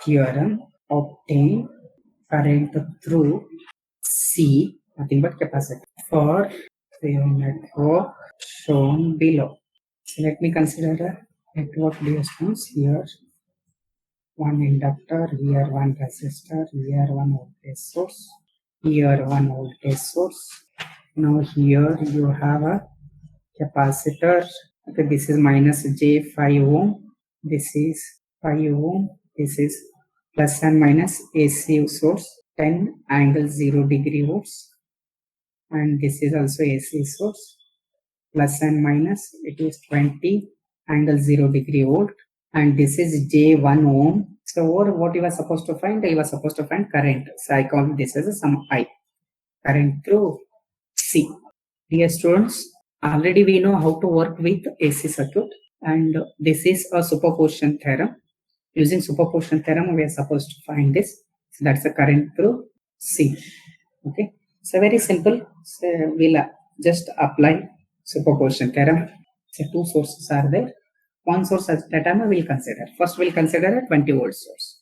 theorem, obtain current through C, nothing but capacitor, for the network shown below. So let me consider a network diagrams here. One inductor, here one resistor, here one voltage source, here one voltage source. Now here you have a capacitor. Okay, this is minus J5 ohm. This is 5 ohm. This is plus and minus AC source 10 angle 0 degree volts, and this is also AC source plus and minus it is 20 angle 0 degree volt, and this is J1 ohm. So what you were supposed to find? You were supposed to find current. So I call this as a sum I, current through C. Dear students, already we know how to work with AC circuit, and this is a superposition theorem. Using superposition theorem, we are supposed to find this. So that's the current through C. Okay, so very simple. So we'll just apply superposition theorem. So two sources are there. One source at that time we will consider. First, we'll consider a 20 volt source.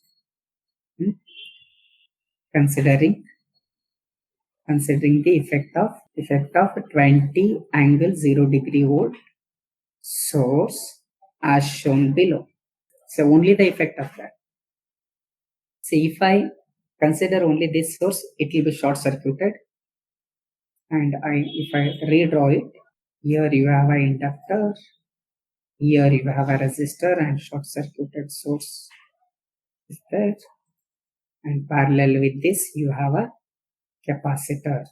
Considering the effect of 20 angle 0 degree volt source as shown below. So only the effect of that. So if I consider only this source, it will be short circuited. And if I redraw it, here you have an inductor, here you have a resistor, and short circuited source is there. And parallel with this, you have a capacitor.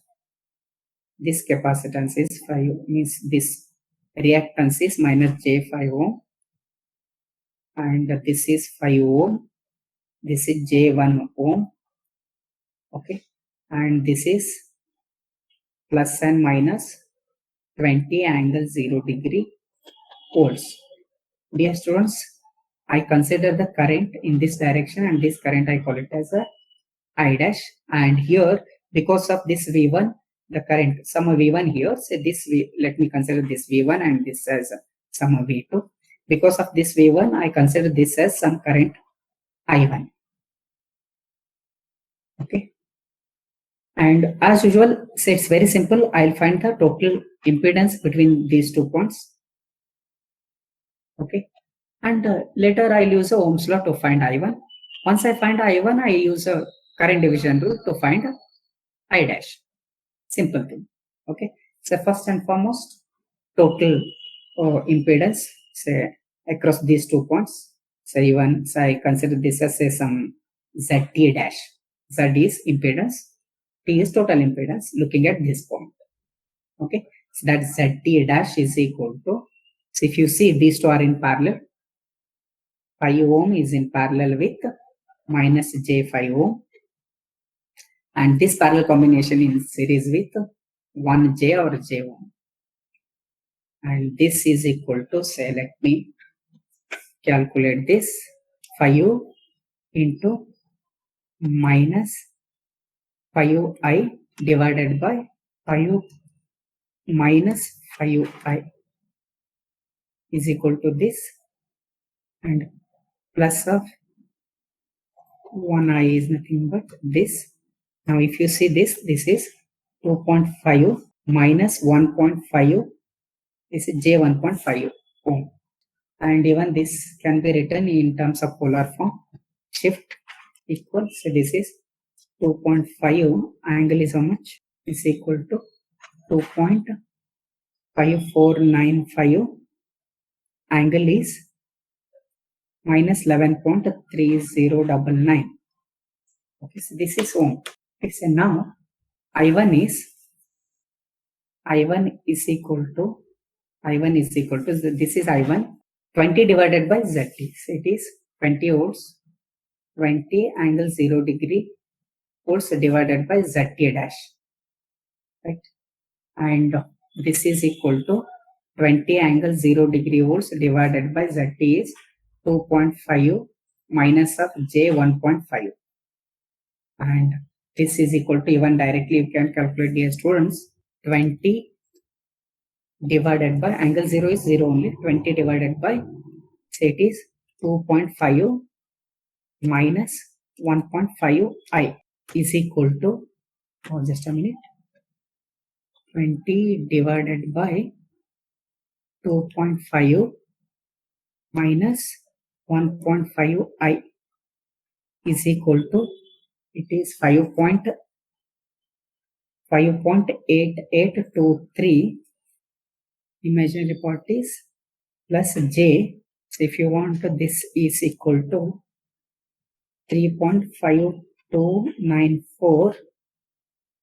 This capacitance is 5, means this reactance is minus J5 ohm, and this is 5 ohm, this is J1 ohm, okay, and this is plus and minus 20 angle 0 degree volts. Dear students, I consider the current in this direction, and this current I call it as a I dash, and here because of this V1, the current some V1 here, so this let me consider this V1 and this as some V2. Because of this V1, I consider this as some current I1. Okay, and as usual, so it's very simple. I'll find the total impedance between these 2 points. Okay, and later I'll use a Ohm's law to find I1. Once I find I1, I use a current division rule to find I dash. Simple thing. Okay, so first and foremost, total impedance, say across these 2 points. So even so I consider this as say some ZT dash. Z is impedance, T is total impedance looking at this point. Okay, so that ZT dash is equal to, so if you see these two are in parallel, 5 ohm is in parallel with minus J5 ohm, and this parallel combination in series with 1J or J ohm, and this is equal to, say, let me calculate this, 5 into minus 5I divided by 5 minus 5I is equal to this, and plus of 1I is nothing but this. Now if you see this, this is 2.5 minus 1.5, this is J1.5 ohm, and even this can be written in terms of polar form, shift equals, so this is 2.5 angle is how much, is equal to 2.5495, angle is minus 11.3099. Okay, so this is ohm. Okay, so now I1 is equal to, this is I1, 20 divided by ZT, so it is 20 volts, 20 angle 0 degree volts divided by ZT dash, right? And this is equal to 20 angle 0 degree volts divided by ZT is 2.5 minus of J1.5, and this is equal to, even directly you can calculate, dear students, 20 divided by, angle 0 is 0 only, 20 divided by, say it is 2.5 minus 1.5i is equal to, just a minute, 20 divided by 2.5 minus 1.5i is equal to, it is 5.8823. Imaginary part is plus j. So if you want, this is equal to 3.5294.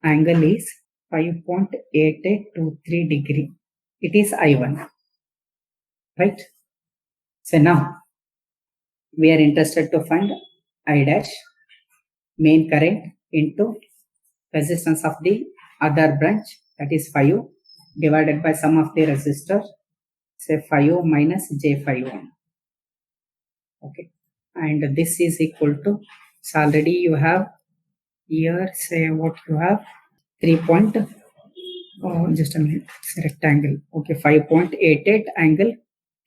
Angle is 5.8823 degree. It is I1, right? So now we are interested to find I dash, main current, into resistance of the other branch, that is 5, divided by sum of the resistor, say 5 minus j5 ohm. Okay, and this is equal to, so already you have here, say what you have, 3 point, just a minute, it's a rectangle. Okay, 5.88 angle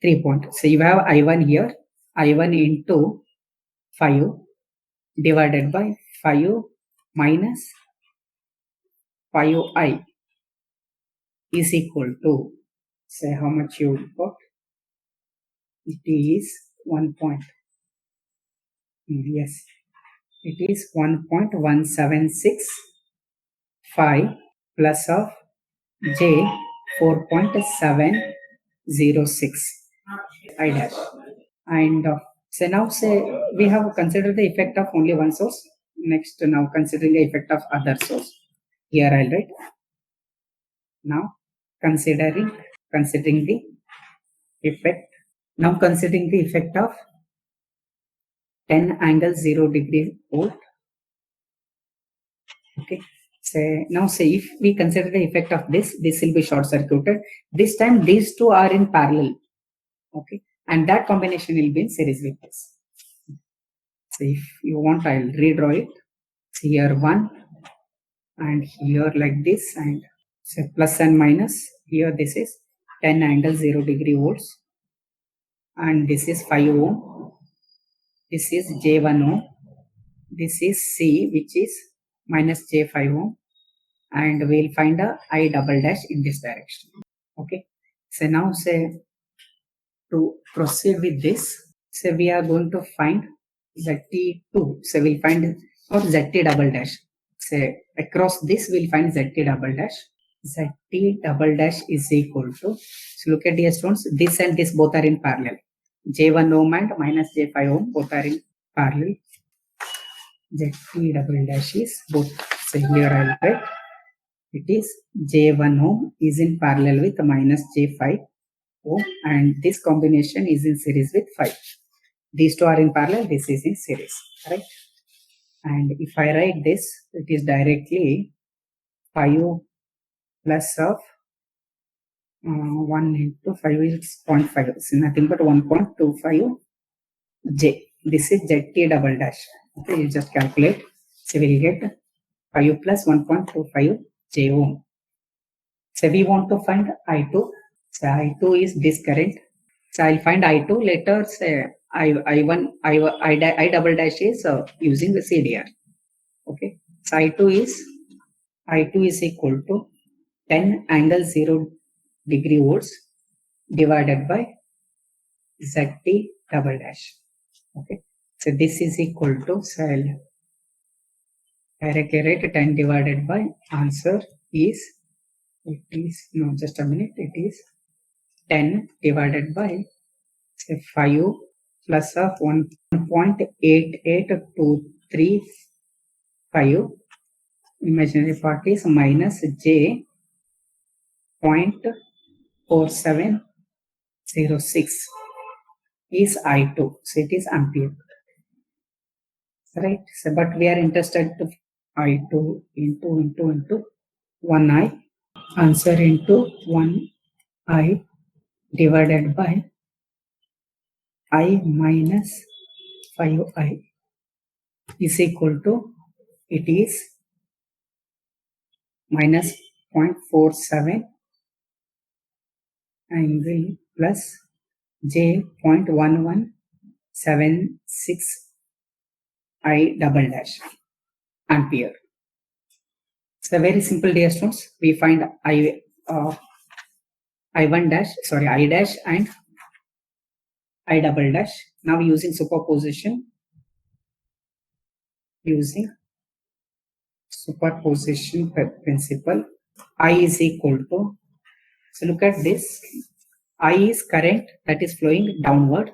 3 point. So you have I1 here, I1 into 5 divided by 5 minus 5i is equal to, say how much you got, it is 1 point, yes, it is 1.1765 plus of j 4.706 I dash. And so now say we have considered the effect of only one source. Next, now considering the effect of other source. Here I'll write. Now considering the effect. Now considering the effect of 10 angle 0 degree volt. Okay. Say now say if we consider the effect of this will be short circuited. This time these two are in parallel. Okay. And that combination will be in series with this. So if you want, I'll redraw it. So here 1 and here like this, and say plus and minus. Here this is 10 angle 0 degree volts, and this is 5 ohm. This is J1 ohm. This is C, which is minus J5 ohm, and we'll find a I double dash in this direction. Okay. So now say to proceed with this, so we are going to find ZT2. So we'll find, or ZT double dash. Say across this we'll find ZT double dash. ZT double dash is equal to, so look at here students, this and this both are in parallel. J1 ohm and minus J5 ohm both are in parallel. ZT double dash is both. So here I'll write, it is J1 ohm is in parallel with minus J5 ohm, and this combination is in series with 5. These two are in parallel, this is in series, right? And if I write this, it is directly 5 plus of 1 into 5 is 0.5. It's nothing but 1.25 J. This is ZT double dash. Okay, you just calculate. So we'll get 5 plus 1.25 J ohm. So we want to find I2. So I2 is this current. So I'll find I2 later. Say I double dash is using the CDR. Okay. So I2 is equal to 10 angle 0 degree volts divided by ZT double dash. Okay. So this is equal to, so I'll directly write 10 divided by, answer is, it is, no, just a minute, it is 10 divided by, say 5 plus of 1.8823, imaginary part is minus j 0.4706 is I2. So it is ampere, right? So but we are interested to I2 into 1i, answer into 1i divided by I minus 5i is equal to, it is minus 0.47 angle plus j 0.1176 I double dash ampere. It's a very simple, dear students. We find I1 dash, sorry, I dash and I double dash. Now using superposition, principle, I is equal to, so look at this, I is current that is flowing downward,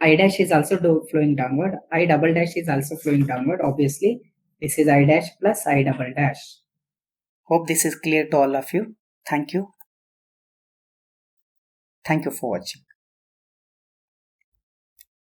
I dash is also flowing downward, I double dash is also flowing downward. Obviously, this is I dash plus I double dash. Hope this is clear to all of you. Thank you. Thank you for watching.